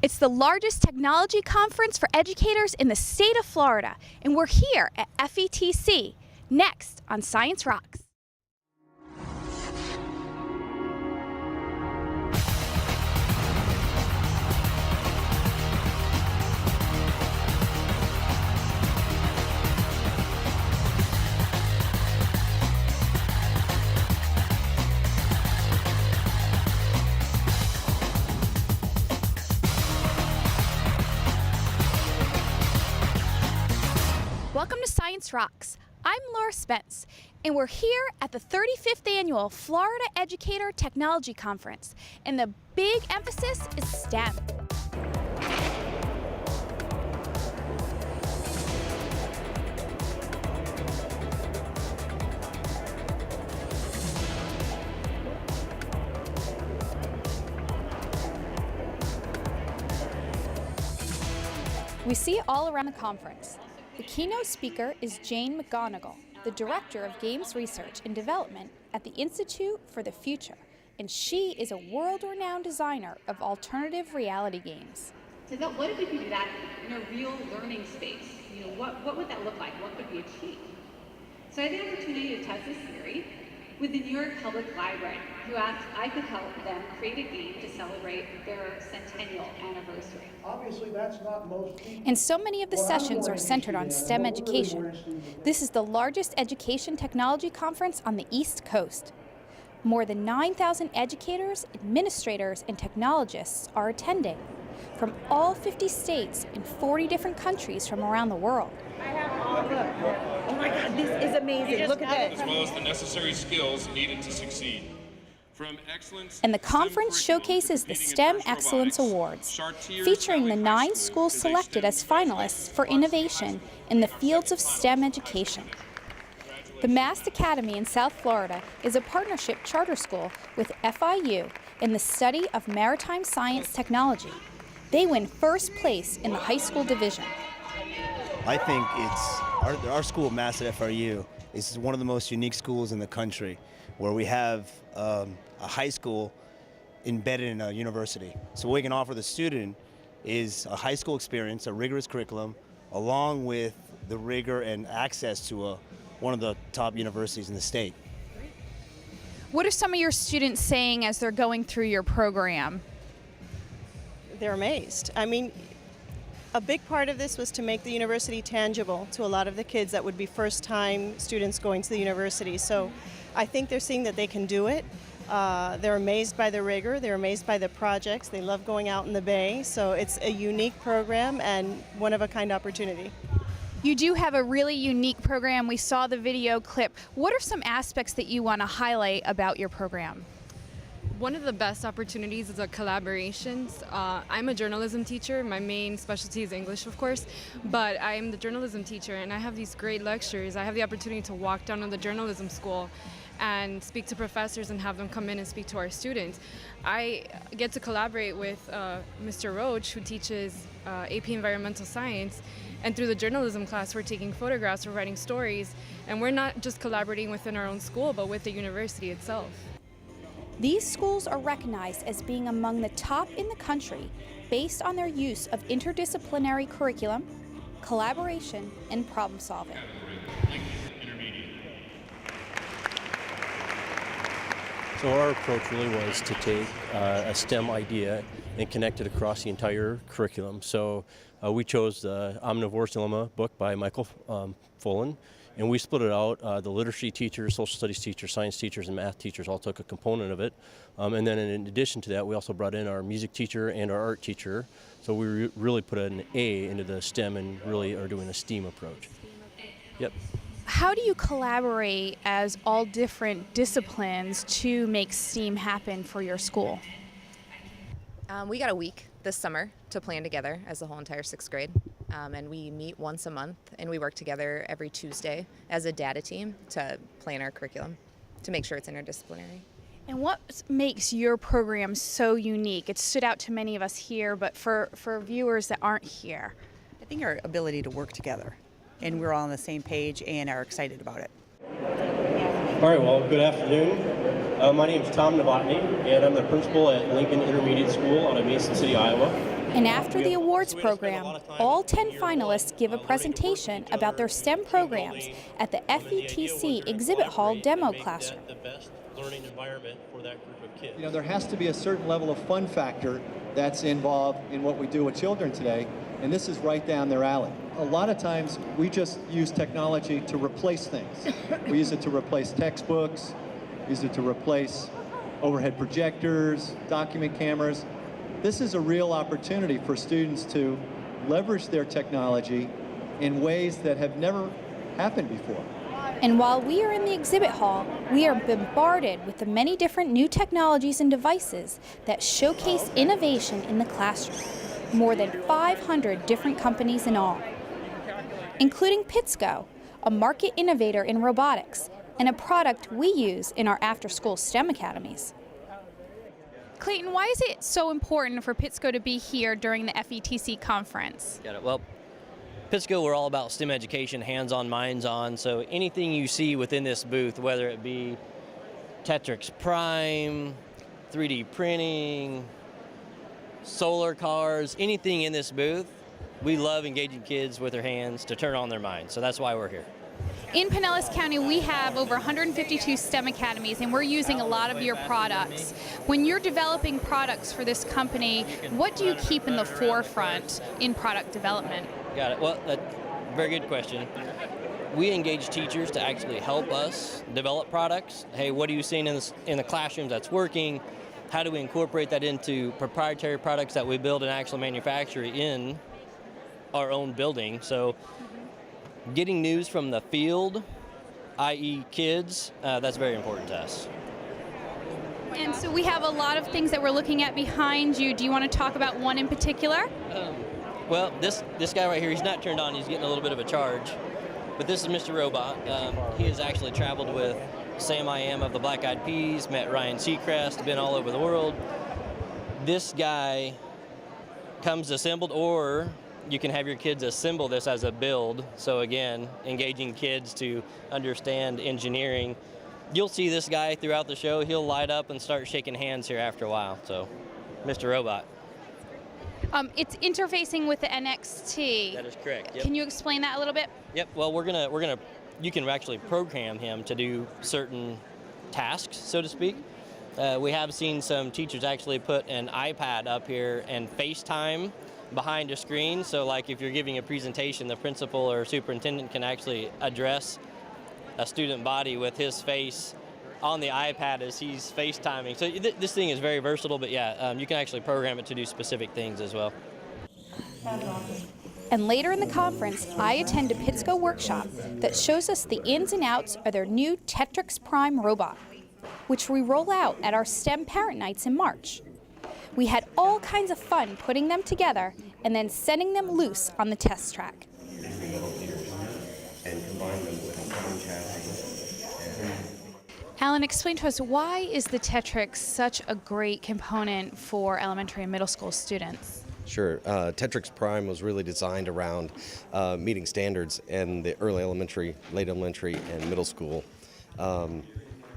It's the largest technology conference for educators in the state of Florida, and we're here at FETC, next on Science Rocks. Welcome to Science Rocks. I'm Laura Spence, and we're here at the 35th Annual Florida Educator Technology Conference, and the big emphasis is STEM. We see it all around the conference. The keynote speaker is Jane McGonigal, the Director of Games Research and Development at the Institute for the Future, and she is a world-renowned designer of alternative reality games. So what if we could do that in a real learning space? You know, what would that look like? What could we achieve? So I had the opportunity to test this theory with the New York Public Library, who asked if I could help them create a game to celebrate their centennial anniversary. Obviously, that's not most people. And so many of the sessions are centered on STEM education. This is the largest education technology conference on the East Coast. More than 9,000 educators, administrators, and technologists are attending from all 50 states and 40 different countries from around the world. Oh my God, this is amazing. Look at this. As well as the necessary skills needed to succeed. From excellence, And the conference showcases the STEM Excellence Awards, featuring the 9 schools selected as finalists for innovation in the fields of STEM education. The Mast Academy in South Florida is a partnership charter school with FIU in the study of maritime science technology. They win first place in the high school division. I think it's our school, Mast at FIU, is one of the most unique schools in the country, where we have a high school embedded in a university. So what we can offer the student is a high school experience, a rigorous curriculum, along with the rigor and access to one of the top universities in the state. What are some of your students saying as they're going through your program? They're amazed. I mean, a big part of this was to make the university tangible to a lot of the kids that would be first-time students going to the university. So I think they're seeing that they can do it. They're amazed by the rigor. They're amazed by the projects. They love going out in the Bay. So it's a unique program and one-of-a-kind opportunity. You do have a really unique program. We saw the video clip. What are some aspects that you want to highlight about your program? One of the best opportunities is the collaborations. I'm a journalism teacher. My main specialty is English, of course, but I'm the journalism teacher, and I have these great lectures. I have the opportunity to walk down to the journalism school and speak to professors and have them come in and speak to our students. I get to collaborate with Mr. Roach, who teaches AP Environmental Science, and through the journalism class, we're taking photographs, we're writing stories, and we're not just collaborating within our own school, but with the university itself. These schools are recognized as being among the top in the country based on their use of interdisciplinary curriculum, collaboration, and problem solving. So our approach really was to take a STEM idea and connect it across the entire curriculum. So we chose the Omnivore's Dilemma book by Michael Fullen, and we split it out. The literacy teachers, social studies teachers, science teachers, and math teachers all took a component of it. And then in addition to that, we also brought in our music teacher and our art teacher. So we really put an A into the STEM and really are doing a STEAM approach. Yep. How do you collaborate as all different disciplines to make STEAM happen for your school? We got a week this summer to plan together as the whole entire 6th grade. And we meet once a month, and we work together every Tuesday as a data team to plan our curriculum to make sure it's interdisciplinary. And what makes your program so unique? It stood out to many of us here, but for viewers that aren't here. I think our ability to work together, and we're all on the same page and are excited about it. All right, well, good afternoon. My name is Tom Novotny, and I'm the principal at Lincoln Intermediate School out of Mason City, Iowa. And after the awards program, all 10 finalists give a presentation about their STEM programs at the FETC Exhibit Hall Demo Classroom. The best learning environment for that group of kids. You know, there has to be a certain level of fun factor that's involved in what we do with children today, and this is right down their alley. A lot of times we just use technology to replace things. We use it to replace textbooks, use it to replace overhead projectors, document cameras. This is a real opportunity for students to leverage their technology in ways that have never happened before. And while we are in the exhibit hall, we are bombarded with the many different new technologies and devices that showcase innovation in the classroom. More than 500 different companies in all, including Pitsco, a market innovator in robotics, and a product we use in our after-school STEM academies. Clayton, why is it so important for Pitsco to be here during the FETC conference? Got it. Well, Pitsco, we're all about STEM education, hands-on, minds-on. So anything you see within this booth, whether it be Tetrax Prime, 3D printing, solar cars, anything in this booth, we love engaging kids with their hands to turn on their minds. So that's why we're here. In Pinellas County, we have over 152 STEM academies, and we're using a lot of your products. When you're developing products for this company, what do you keep in the forefront in product development? Got it. Well, that's a very good question. We engage teachers to actually help us develop products. Hey, what are you seeing in the classrooms that's working? How do we incorporate that into proprietary products that we build and actually manufacture in our own building? So getting news from the field, i.e. kids, that's very important to us. And so we have a lot of things that we're looking at behind you. Do you want to talk about one in particular? Well, this guy right here, he's not turned on. He's getting a little bit of a charge. But this is Mr. Robot. He has actually traveled with Sam I Am of the Black Eyed Peas, met Ryan Seacrest, been all over the world. This guy comes assembled, or you can have your kids assemble this as a build. So again, engaging kids to understand engineering. You'll see this guy throughout the show. He'll light up and start shaking hands here after a while. So, Mr. Robot. It's interfacing with the NXT. That is correct. Yep. Can you explain that a little bit? Yep. Well, you can actually program him to do certain tasks, so to speak. We have seen some teachers actually put an iPad up here and FaceTime behind a screen. So like if you're giving a presentation, the principal or superintendent can actually address a student body with his face on the iPad as he's FaceTiming. So this thing is very versatile, but yeah, you can actually program it to do specific things as well. And later in the conference, I attend a Pitsco workshop that shows us the ins and outs of their new Tetrax Prime robot, which we roll out at our STEM Parent Nights in March. We had all kinds of fun putting them together and then sending them loose on the test track. Alan, explain to us, why is the Tetrax such a great component for elementary and middle school students? Sure. Tetrax Prime was really designed around meeting standards in the early elementary, late elementary, and middle school.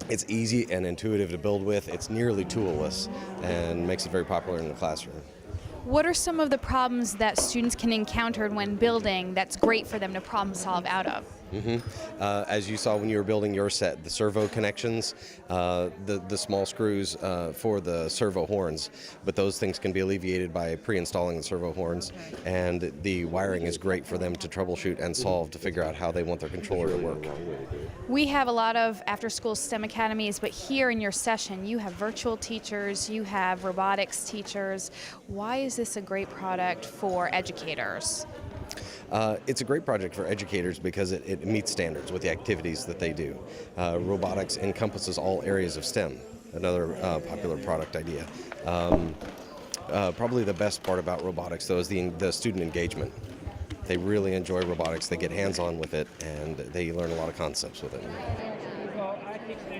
It's easy and intuitive to build with. It's nearly toolless and makes it very popular in the classroom. What are some of the problems that students can encounter when building that's great for them to problem solve out of? As you saw when you were building your set, the servo connections, the small screws for the servo horns, but those things can be alleviated by pre-installing the servo horns, and the wiring is great for them to troubleshoot and solve to figure out how they want their controller to work. We have a lot of after-school STEM academies, but here in your session you have virtual teachers, you have robotics teachers. Why is this a great product for educators? It's a great project for educators because it meets standards with the activities that they do. Robotics encompasses all areas of STEM, another popular product idea. Probably the best part about robotics, though, is the student engagement. They really enjoy robotics, they get hands-on with it, and they learn a lot of concepts with it.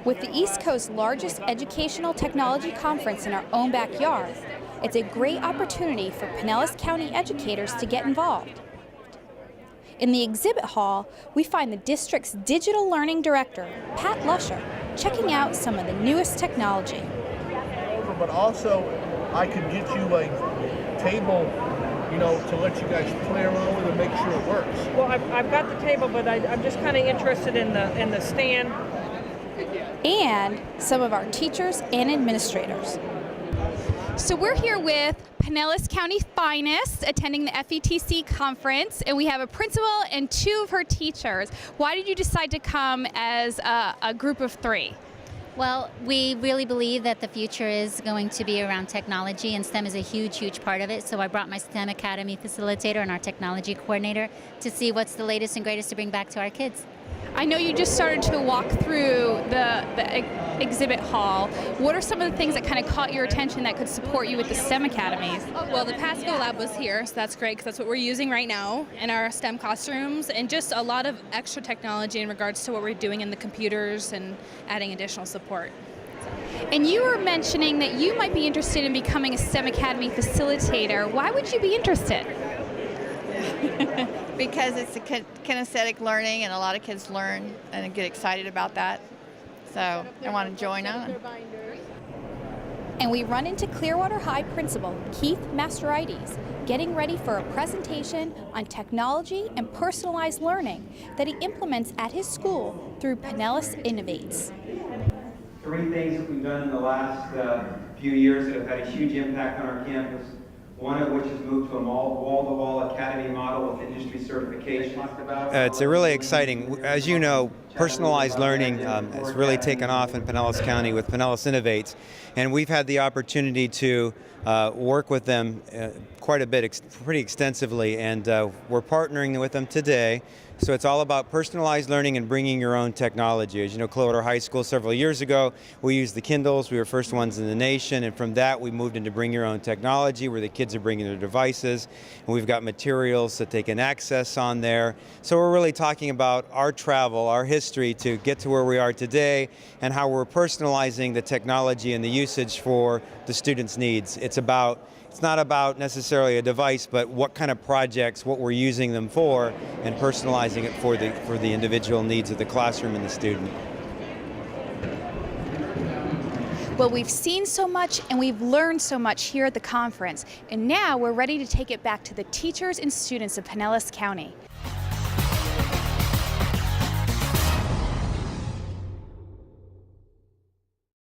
With the East Coast's largest educational technology conference in our own backyard, it's a great opportunity for Pinellas County educators to get involved. In the exhibit hall, we find the district's digital learning director, Pat Lusher, checking out some of the newest technology. But also, I could get you a table, you know, to let you guys play around with and make sure it works. Well, I've got the table, but I'm just kind of interested in the stand. And some of our teachers and administrators. So we're here with Pinellas County finest attending the FETC Conference, and we have a principal and 2 of her teachers. Why did you decide to come as a group of 3? Well, we really believe that the future is going to be around technology, and STEM is a huge, huge part of it. So I brought my STEM Academy facilitator and our technology coordinator to see what's the latest and greatest to bring back to our kids. I know you just started to walk through the exhibit hall. What are some of the things that kind of caught your attention that could support you with the STEM academies? Well, the Pasco lab was here, so that's great because that's what we're using right now in our STEM classrooms, and just a lot of extra technology in regards to what we're doing in the computers and adding additional support. And you were mentioning that you might be interested in becoming a STEM Academy facilitator. Why would you be interested? Because it's a kinesthetic learning, and a lot of kids learn and get excited about that. So I want to join on. And we run into Clearwater High Principal Keith Masterides getting ready for a presentation on technology and personalized learning that he implements at his school through Pinellas Innovates. 3 things that we've done in the last few years that have had a huge impact on our campus. One of which has moved to a wall-to-wall academy model with industry certification. It's really exciting. As you know, personalized learning has really taken off in Pinellas County with Pinellas Innovates, and we've had the opportunity to work with them quite a bit, pretty extensively, and we're partnering with them today. So it's all about personalized learning and bringing your own technology. As you know, Clearwater High School several years ago, we used the Kindles. We were first ones in the nation, and from that we moved into bring your own technology, where the kids are bringing their devices, and we've got materials that they can access on there. So we're really talking about our travel, our history to get to where we are today, and how we're personalizing the technology and the usage for the students' needs. It's not about necessarily a device, but what kind of projects, what we're using them for, and personalizing it for the individual needs of the classroom and the student. Well, we've seen so much and we've learned so much here at the conference, and now we're ready to take it back to the teachers and students of Pinellas County.